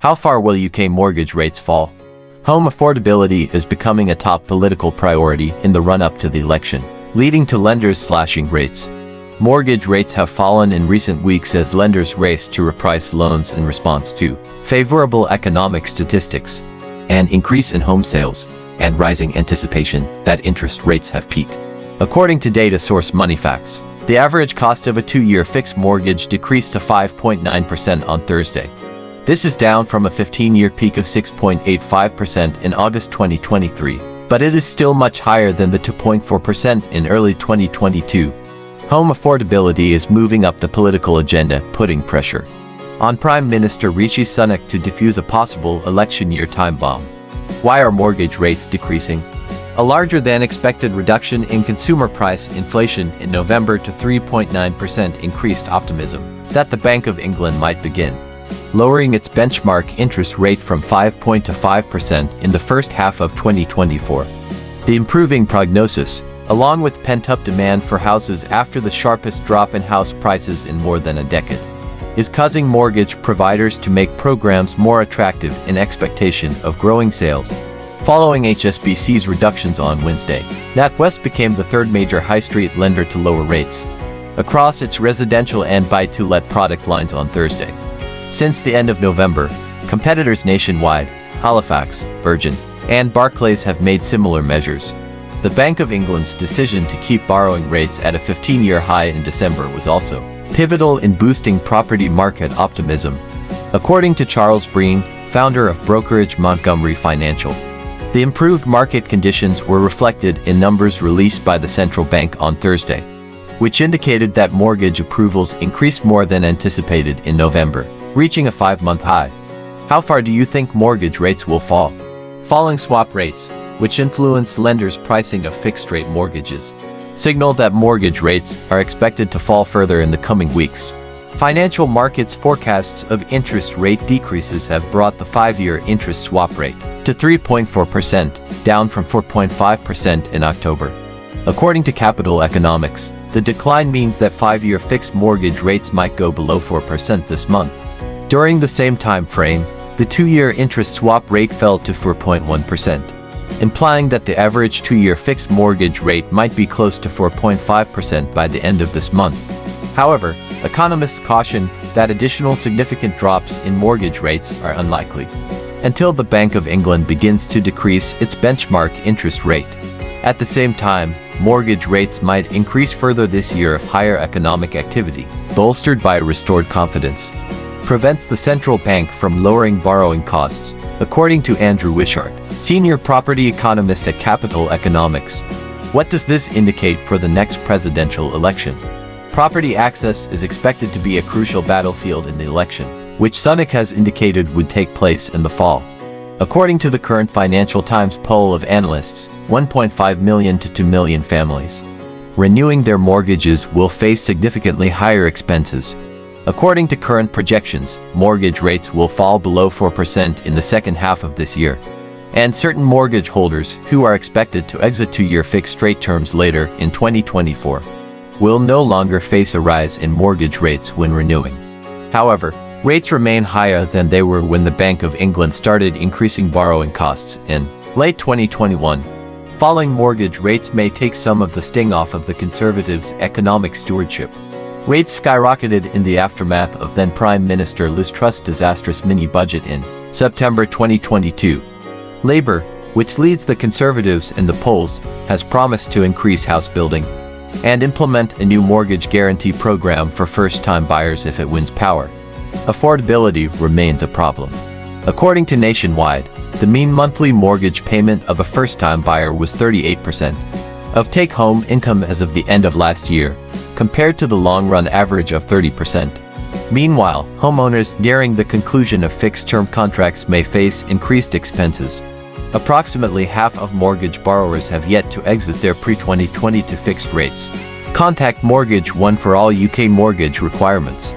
How far will UK mortgage rates fall? Home affordability is becoming a top political priority in the run-up to the election, leading to lenders slashing rates. Mortgage rates have fallen in recent weeks as lenders race to reprice loans in response to favorable economic statistics, an increase in home sales, and rising anticipation that interest rates have peaked. According to data source Moneyfacts, the average cost of a 2-year fixed mortgage decreased to 5.9% on Thursday. This is down from a 15-year peak of 6.85% in August 2023, but it is still much higher than the 2.4% in early 2022. Home affordability is moving up the political agenda, putting pressure on Prime Minister Rishi Sunak to defuse a possible election year time bomb. Why are mortgage rates decreasing? A larger than expected reduction in consumer price inflation in November to 3.9% increased optimism that the Bank of England might begin lowering its benchmark interest rate from 5.25% in the first half of 2024. The improving prognosis, along with pent-up demand for houses after the sharpest drop in house prices in more than a decade, is causing mortgage providers to make programs more attractive in expectation of growing sales. Following HSBC's reductions on Wednesday, NatWest became the third major high street lender to lower rates across its residential and buy-to-let product lines on Thursday. Since the end of November, competitors nationwide, Halifax, Virgin, and Barclays have made similar measures. The Bank of England's decision to keep borrowing rates at a 15-year high in December was also pivotal in boosting property market optimism, according to Charles Breen, founder of brokerage Montgomery Financial. The improved market conditions were reflected in numbers released by the central bank on Thursday, which indicated that mortgage approvals increased more than anticipated in November, reaching a 5-month high. How far do you think mortgage rates will fall? Falling swap rates, which influence lenders' pricing of fixed-rate mortgages, signal that mortgage rates are expected to fall further in the coming weeks. Financial markets forecasts of interest rate decreases have brought the 5-year interest swap rate to 3.4%, down from 4.5% in October. According to Capital Economics, the decline means that 5-year fixed mortgage rates might go below 4% this month. During the same time frame, the 2-year interest swap rate fell to 4.1%, implying that the average 2-year fixed mortgage rate might be close to 4.5% by the end of this month. However, economists caution that additional significant drops in mortgage rates are unlikely until the Bank of England begins to decrease its benchmark interest rate. At the same time, mortgage rates might increase further this year if higher economic activity, bolstered by restored confidence, prevents the central bank from lowering borrowing costs, according to Andrew Wishart, senior property economist at Capital Economics. What does this indicate for the next presidential election? Property access is expected to be a crucial battlefield in the election, which Sunak has indicated would take place in the fall. According to the current Financial Times poll of analysts, 1.5 million to 2 million families renewing their mortgages will face significantly higher expenses. According to current projections, mortgage rates will fall below 4% in the second half of this year, and certain mortgage holders who are expected to exit 2-year fixed-rate terms later in 2024 will no longer face a rise in mortgage rates when renewing. However, rates remain higher than they were when the Bank of England started increasing borrowing costs in late 2021. Falling mortgage rates may take some of the sting off of the Conservatives' economic stewardship. Rates skyrocketed in the aftermath of then Prime Minister Liz Truss's disastrous mini-budget in September 2022. Labour, which leads the Conservatives in the polls, has promised to increase house building and implement a new mortgage guarantee program for first-time buyers if it wins power. Affordability remains a problem. According to Nationwide, the mean monthly mortgage payment of a first-time buyer was 38% of take-home income as of the end of last year, compared to the long-run average of 30%. Meanwhile, homeowners nearing the conclusion of fixed-term contracts may face increased expenses. Approximately half of mortgage borrowers have yet to exit their pre-2022 fixed rates. Contact Mortgage One for all UK mortgage requirements.